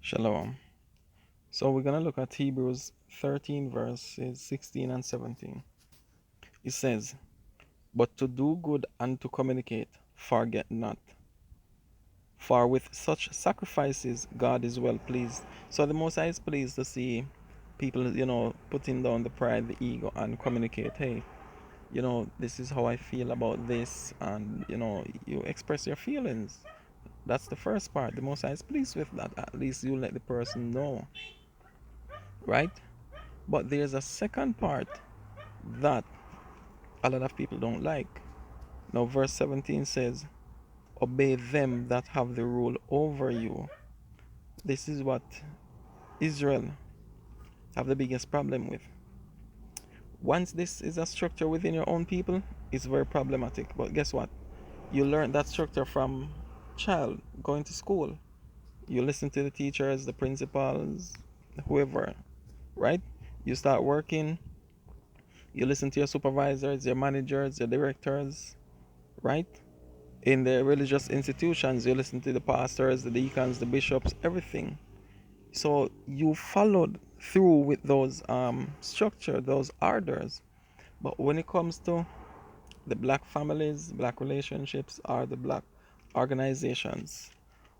Shalom. So we're going to look at Hebrews 13, verses 16 and 17. It says, "But to do good and to communicate, forget not. For with such sacrifices, God is well pleased." So the Most High is pleased to see people, putting down the pride, the ego, and communicate. Hey, this is how I feel about this. And, you express your feelings. That's the first part. The Most High is pleased with that. At least you let the person know, right? But there's a second part that a lot of people don't like. Now, verse 17 says, "Obey them that have the rule over you." This is what Israel have the biggest problem with. Once this is a structure within your own people, it's very problematic. But guess what? You learn that structure from child going to school. You listen to the teachers, the principals, whoever, right? You start working, you listen to your supervisors, your managers, your directors, right? In the religious institutions, you listen to the pastors, the deacons, the bishops, everything. So you followed through with those structure, those orders. But when it comes to the black families, black relationships, or the black organizations,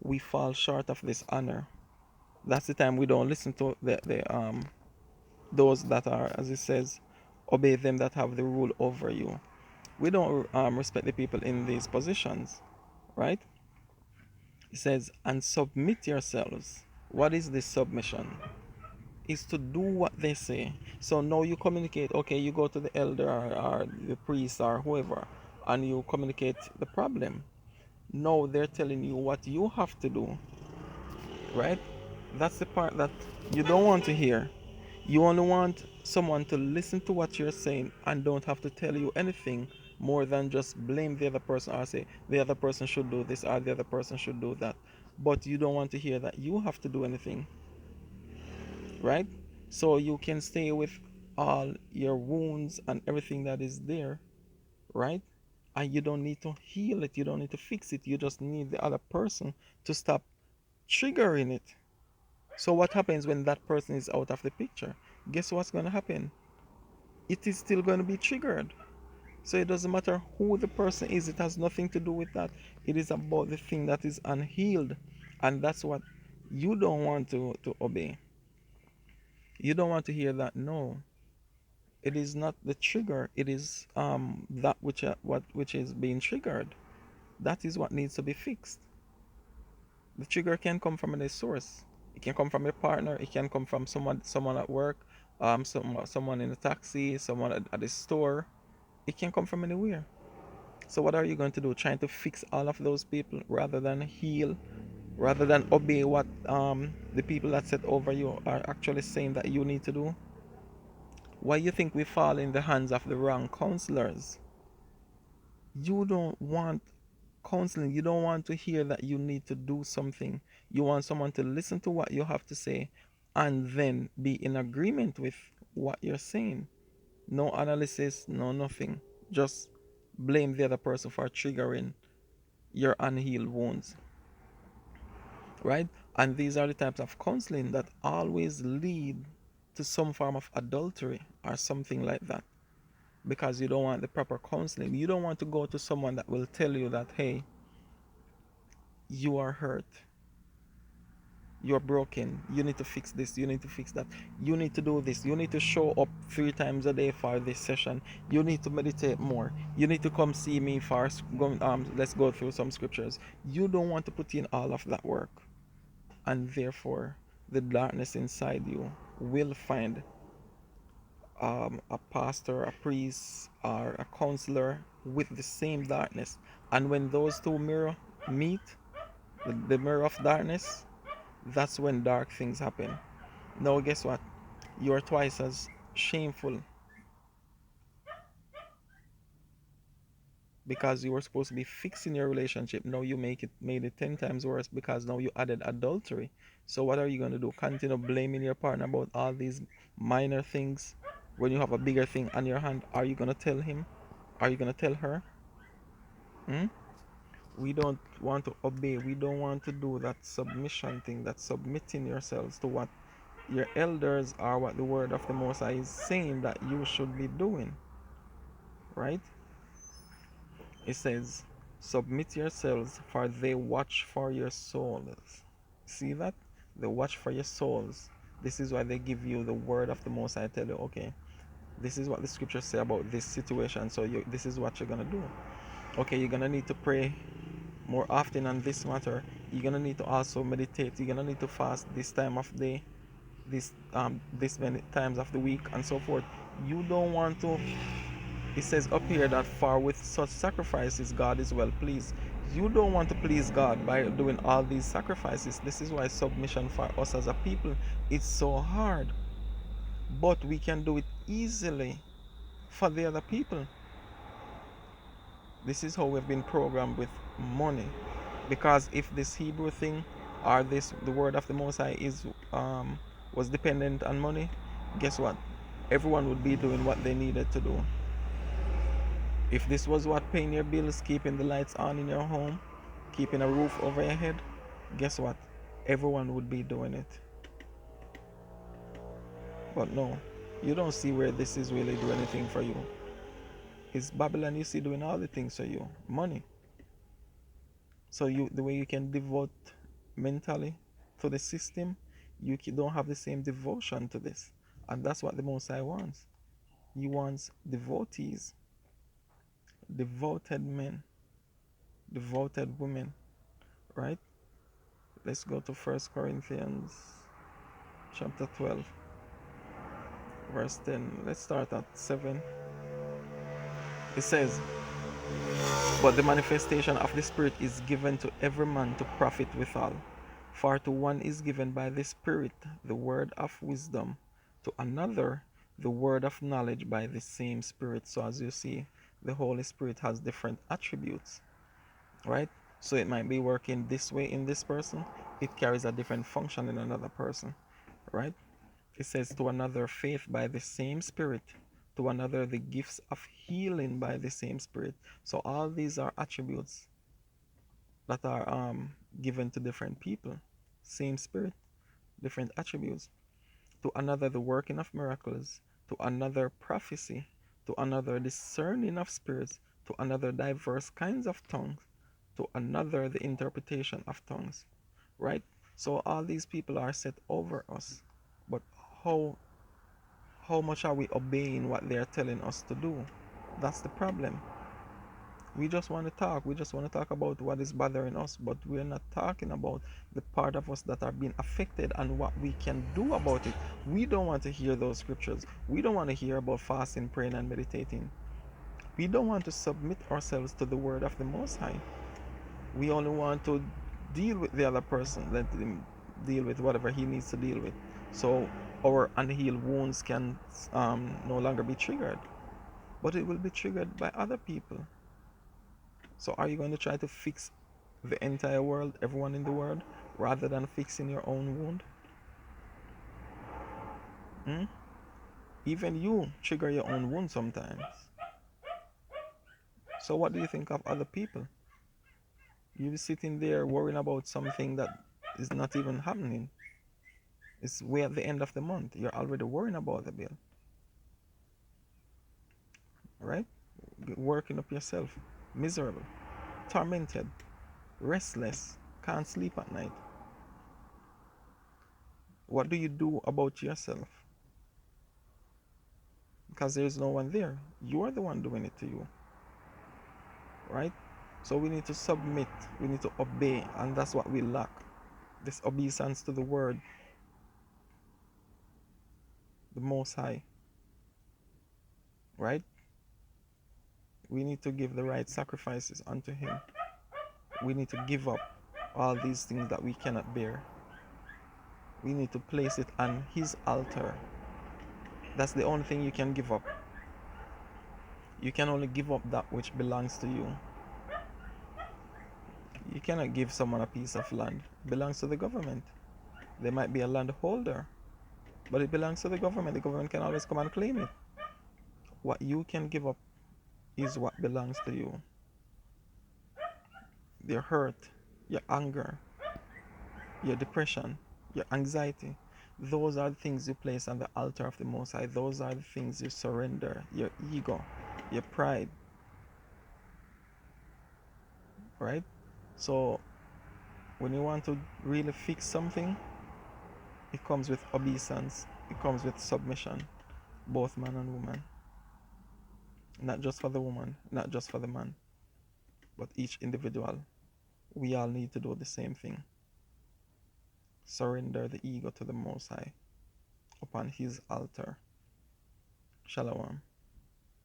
we fall short of this honor. That's the time we don't listen to the those that are, as it says, obey them that have the rule over you. We don't respect the people in these positions, right? It says, "And submit yourselves." What is this submission? Is to do what they say. So now you communicate, okay, you go to the elder, or the priest, or whoever, and you communicate the problem. No, they're telling you what you have to do, right? That's the part that you don't want to hear. You only want someone to listen to what you're saying and don't have to tell you anything more than just blame the other person, or say the other person should do this or the other person should do that. But you don't want to hear that you have to do anything, right? So you can stay with all your wounds and everything that is there, right? And you don't need to heal it, you don't need to fix it, you just need the other person to stop triggering it. So what happens when that person is out of the picture? Guess what's going to happen? It is still going to be triggered. So it doesn't matter who the person is, it has nothing to do with that. It is about the thing that is unhealed. And that's what you don't want to obey. You don't want to hear that. No, it is not the trigger, it is that which is being triggered. That is what needs to be fixed. The trigger can come from any source. It can come from your partner. It can come from someone at work, someone in a taxi, someone at the store. It can come from anywhere. So what are you going to do? Trying to fix all of those people rather than heal, rather than obey what the people that set over you are actually saying that you need to do? Why you think we fall in the hands of the wrong counselors? You don't want counseling. You don't want to hear that you need to do something. You want someone to listen to what you have to say and then be in agreement with what you're saying. No analysis, no nothing. Just blame the other person for triggering your unhealed wounds, right? And these are the types of counseling that always lead to some form of adultery or something like that, because you don't want the proper counseling. You don't want to go to someone that will tell you that, hey, you are hurt, you're broken, you need to fix this, you need to fix that, you need to do this, you need to show up 3 times a day for this session, you need to meditate more, you need to come see me for let's go through some scriptures. You don't want to put in all of that work, and therefore the darkness inside you will find a pastor, a priest, or a counselor with the same darkness. And when those two mirror meet, the mirror of darkness, that's when dark things happen. Now, guess what? You're twice as shameful, because you were supposed to be fixing your relationship. Now you made it 10 times worse because now you added adultery. So what are you gonna do? Continue blaming your partner about all these minor things when you have a bigger thing on your hand? Are you gonna tell him? Are you gonna tell her? Hmm? We don't want to obey. We don't want to do that submission thing, that submitting yourselves to what your elders are, what the word of the Most High is saying that you should be doing, right? It says, submit yourselves, for they watch for your souls. See that? They watch for your souls. This is why they give you the word of the Most High. Tell you, okay, this is what the scriptures say about this situation, so this is what you're gonna do. Okay, you're gonna need to pray more often on this matter. You're gonna need to also meditate. You're gonna need to fast this time of day, this many times of the week, and so forth. You don't want to. It says up here that for with such sacrifices God is well pleased. You don't want to please God by doing all these sacrifices. This is why submission for us as a people is so hard. But we can do it easily for the other people. This is how we've been programmed with money. Because if this Hebrew thing or this the word of the Most High is was dependent on money, guess what? Everyone would be doing what they needed to do. If this was what paying your bills, keeping the lights on in your home, keeping a roof over your head, guess what? Everyone would be doing it. But no, you don't see where this is really doing anything for you. It's Babylon you see doing all the things for you. Money. So the way you can devote mentally to the system, you don't have the same devotion to this. And that's what the Most High wants. He wants devotees, devoted men, devoted women, right? Let's go to First Corinthians chapter 12, verse 10. Let's start at 7. It says, but the manifestation of the Spirit is given to every man to profit withal. For to one is given by the Spirit the word of wisdom, to another the word of knowledge by the same Spirit. So as you see, the Holy Spirit has different attributes, right? So it might be working this way in this person, it carries a different function in another person, right? It says, to another faith by the same Spirit, to another the gifts of healing by the same Spirit. So all these are attributes that are given to different people. Same Spirit, different attributes. To another the working of miracles, to another prophecy, to another discerning of spirits, to another diverse kinds of tongues, to another the interpretation of tongues. Right? So all these people are set over us. But how how much are we obeying what they're telling us to do? That's the problem. We just want to talk. We just want to talk about what is bothering us, but we're not talking about the part of us that are being affected and what we can do about it. We don't want to hear those scriptures. We don't want to hear about fasting, praying, and meditating. We don't want to submit ourselves to the word of the Most High. We only want to deal with the other person, let him deal with whatever he needs to deal with. So our unhealed wounds can no longer be triggered, but it will be triggered by other people. So are you going to try to fix the entire world, everyone in the world, rather than fixing your own wound? Hmm? Even you trigger your own wound sometimes. So what do you think of other people? You sitting there worrying about something that is not even happening. It's way at the end of the month. You're already worrying about the bill, right? Working up yourself, miserable, tormented, restless, can't sleep at night. What do you do about yourself? Because there's no one there. You are the one doing it to you, right? So we need to submit, we need to obey, and that's what we lack. This obeisance to the word, the Most High, right? We need to give the right sacrifices unto Him. We need to give up all these things that we cannot bear. We need to place it on His altar. That's the only thing you can give up. You can only give up that which belongs to you. You cannot give someone a piece of land. It belongs to the government. They might be a landholder, but it belongs to the government. The government can always come and claim it. What you can give up is what belongs to you. your hurt, your anger, your depression, your anxiety. Those are the things you place on the altar of the Most High. Those are the things you surrender. Your ego, your pride, right? So when you want to really fix something, it comes with obeisance, it comes with submission, both man and woman. Not just for the woman, not just for the man, but each individual. We all need to do the same thing. Surrender the ego to the Most High upon His altar. Shalom.